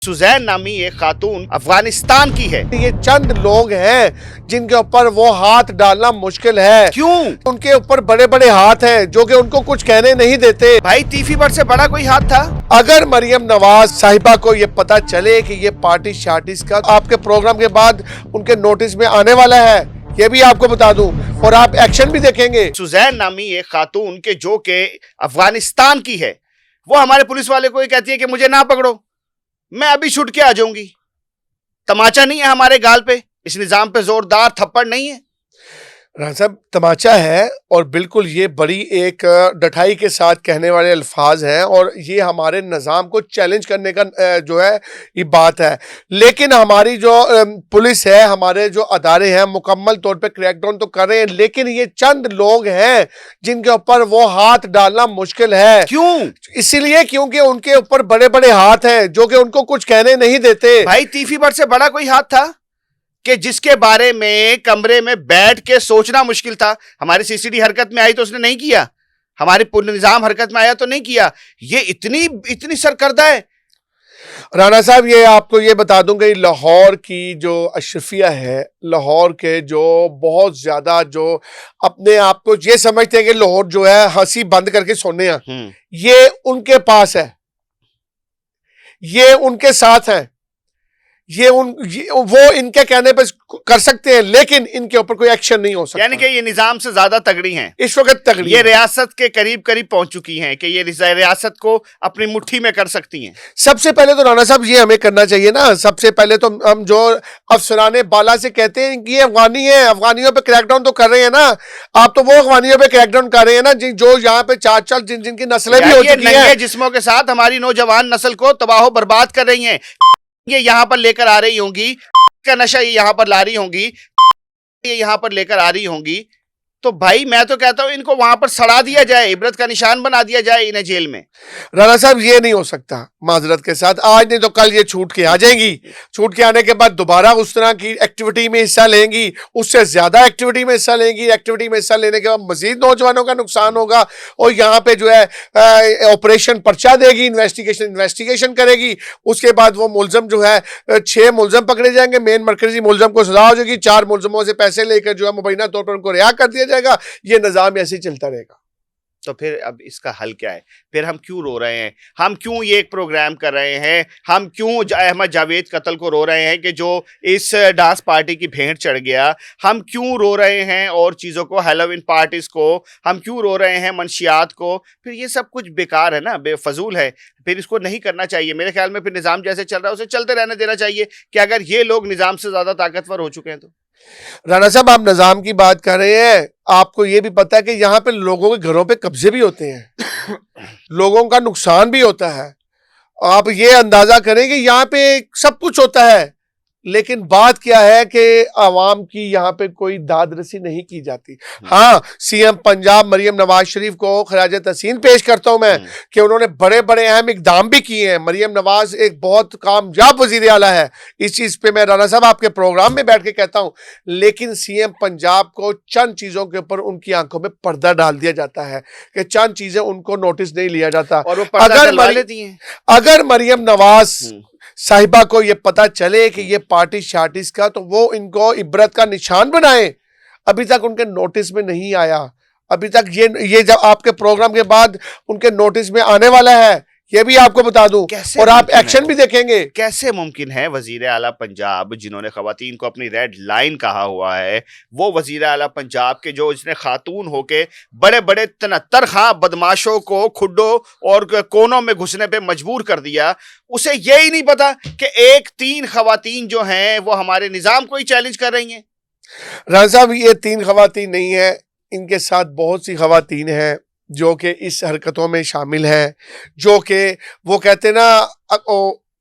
Suzanne नामी एक खातून अफगानिस्तान की है। ये चंद लोग हैं जिनके ऊपर वो हाथ डालना मुश्किल है। क्यों? उनके ऊपर बड़े बड़े हाथ हैं जो कि उनको कुछ कहने नहीं देते। भाई तीफी पर से बड़ा कोई हाथ था? अगर मरियम नवाज साहिबा को ये पता चले कि ये पार्टी शार्टिस का आपके प्रोग्राम के बाद उनके नोटिस में आने वाला है, ये भी आपको बता दूं, और आप एक्शन भी देखेंगे। सुजैन नामी एक खातून के जो के अफगानिस्तान की है, वो हमारे पुलिस वाले को ये कहती है कि मुझे ना पकड़ो, मैं अभी छुट के आ जाऊंगी। तमाचा नहीं है हमारे गाल पे, इस निजाम पे जोरदार थप्पड़ नहीं है। राना साहब, तमाचा है और बिल्कुल ये बड़ी एक डठाई के साथ कहने वाले अल्फाज हैं और ये हमारे निज़ाम को चैलेंज करने का जो है ये बात है। लेकिन हमारी जो पुलिस है, हमारे जो अदारे हैं मुकम्मल तौर पे क्रैकडाउन तो कर रहे हैं, लेकिन ये चंद लोग हैं जिनके ऊपर वो हाथ डालना मुश्किल है। क्यों? इसीलिए क्योंकि उनके ऊपर बड़े बड़े हाथ हैं जो कि उनको कुछ कहने नहीं देते। भाई तीफी पर से बड़ा कोई हाथ था कि जिसके बारे में कमरे में बैठ के सोचना मुश्किल था। हमारी सीसीडी हरकत में आई तो उसने नहीं किया, हमारे पूर्ण निजाम हरकत में आया तो नहीं किया। ये इतनी सरकर्दा है। राना साहब, ये आपको ये बता दूंगा, लाहौर की जो अशरफिया है, लाहौर के जो बहुत ज्यादा जो अपने आप को ये समझते हैं कि लाहौर जो है हंसी बंद करके सोने हैं, ये उनके पास है, ये उनके साथ है, वो इनके कहने पर कर सकते हैं, लेकिन इनके ऊपर कोई एक्शन नहीं हो सकता। यानी कि ये निजाम से ज्यादा तगड़ी हैं इस वक्त तगड़ी, ये रियासत के करीब करीब पहुंच चुकी हैं कि ये रियासत को अपनी मुट्ठी में कर सकती हैं। सबसे पहले तो राना साहब ये हमें करना चाहिए ना, सबसे पहले तो हम जो अफसराने बाला से कहते हैं कि ये अफगानी है, अफगानियों पे क्रैकडाउन तो कर रहे हैं ना, आप तो वो अफगानियों पे क्रैकडाउन कर रहे हैं ना जो यहाँ पे चार जिनकी नस्लें भी हो चुकी हैं, जिस्मों के साथ हमारी नौजवान नस्ल को तबाह बर्बाद कर रही हैं। ये यहाँ पर लेकर आ रही होंगी का नशा, ये यहाँ पर ला रही होंगी, ये यहाँ पर लेकर आ रही होंगी। तो भाई मैं तो कहता हूं इनको वहां पर सड़ा दिया जाए, इबरत का निशान बना दिया जाए इन्हें जेल में। राना साहब, ये नहीं हो सकता माजरत के साथ, आज नहीं तो कल ये छूट के आ जाएंगी। छूट के आने के बाद दोबारा उस तरह की एक्टिविटी में हिस्सा लेंगी, उससे ज्यादा एक्टिविटी में हिस्सा लेंगी। एक्टिविटी में हिस्सा लेने के बाद मजीद नौजवानों का नुकसान होगा और यहाँ पे जो है ऑपरेशन पर्चा देगी, इन्वेस्टिगेशन करेगी। उसके बाद वो मुलजम जो है 6 मुलजम पकड़े जाएंगे, मेन मरकजी मुलजम को सजा हो जाएगी, 4 मुलजमों से पैसे लेकर जो है मुबैना तौर पर उनको रिहा कर दिया जाएगा। ये निजाम ऐसे ही चलता रहेगा। तो फिर अब इसका हल क्या है? फिर हम क्यों रो रहे हैं? हम क्यों ये एक प्रोग्राम कर रहे हैं? हम क्यों अहमद जावेद कत्ल को रो रहे हैं कि जो इस डांस पार्टी की भेंट चढ़ गया? हम क्यों रो रहे हैं और चीज़ों को, हैलोवीन पार्टीज को? हम क्यों रो रहे हैं मंशियात को? फिर ये सब कुछ बेकार है ना, बेफजूल है। फिर इसको नहीं करना चाहिए मेरे ख्याल में। फिर निज़ाम जैसे चल रहा है उसे चलते रहने देना चाहिए कि अगर ये लोग निज़ाम से ज़्यादा ताकतवर हो चुके हैं तो। राना साहब, आप निजाम की बात कर रहे हैं, आपको ये भी पता है कि यहाँ पे लोगों के घरों पे कब्जे भी होते हैं, लोगों का नुकसान भी होता है। आप ये अंदाजा करें कि यहाँ पे सब कुछ होता है, लेकिन बात क्या है कि आवाम की यहाँ पे कोई दाद रसी नहीं की जाती। हाँ, सीएम पंजाब मरियम नवाज शरीफ को खराज तहसीन पेश करता हूं मैं कि उन्होंने बड़े बड़े अहम इकदाम भी किए हैं। मरियम नवाज एक बहुत कामयाब वजीर आला है, इस चीज पे मैं राना साहब आपके प्रोग्राम में बैठ के कहता हूं। लेकिन सीएम पंजाब को चंद चीजों के ऊपर उनकी आंखों में पर्दा डाल दिया जाता है कि चंद चीजें उनको नोटिस नहीं लिया जाता। और वो पर्दा डलवा लेती हैं। अगर मरियम नवाज साहिबा को ये पता चले कि ये पार्टी शार्टिस का, तो वो इनको इबरत का निशान बनाए। अभी तक उनके नोटिस में नहीं आया, अभी तक ये जब आपके प्रोग्राम के बाद उनके नोटिस में आने वाला है, ये भी आपको बता दूं, और आप एक्शन भी देखेंगे। कैसे मुमकिन है वजीर आला पंजाब, जिन्होंने खवातीन को अपनी रेड लाइन कहा हुआ है, वो वजीर आला पंजाब के जो इसने खातून होके बड़े बड़े 73 खां बदमाशों को खुड्डों और कोनों में घुसने पे मजबूर कर दिया, उसे यही नहीं पता कि 3 खवातीन जो हैं वो हमारे निजाम को ही चैलेंज कर रही हैं। राना साहब, ये 3 खवातीन नहीं है, इनके साथ बहुत सी खवातीन हैं जो कि इस हरकतों में शामिल हैं, जो कि वो कहते ना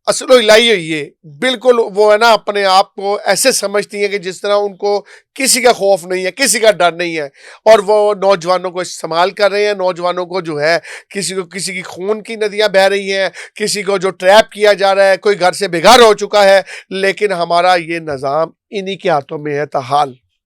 असलो इलाई हुई है, बिल्कुल वो है ना अपने आप को ऐसे समझती हैं कि जिस तरह उनको किसी का खौफ नहीं है, किसी का डर नहीं है, और वो नौजवानों को इस्तेमाल कर रहे हैं। नौजवानों को जो है किसी की खून की नदियां बह रही हैं, किसी को जो ट्रैप किया जा रहा है, कोई घर से बेघर हो चुका है, लेकिन हमारा ये निज़ाम इन्हीं के हाथों में है ताहाल।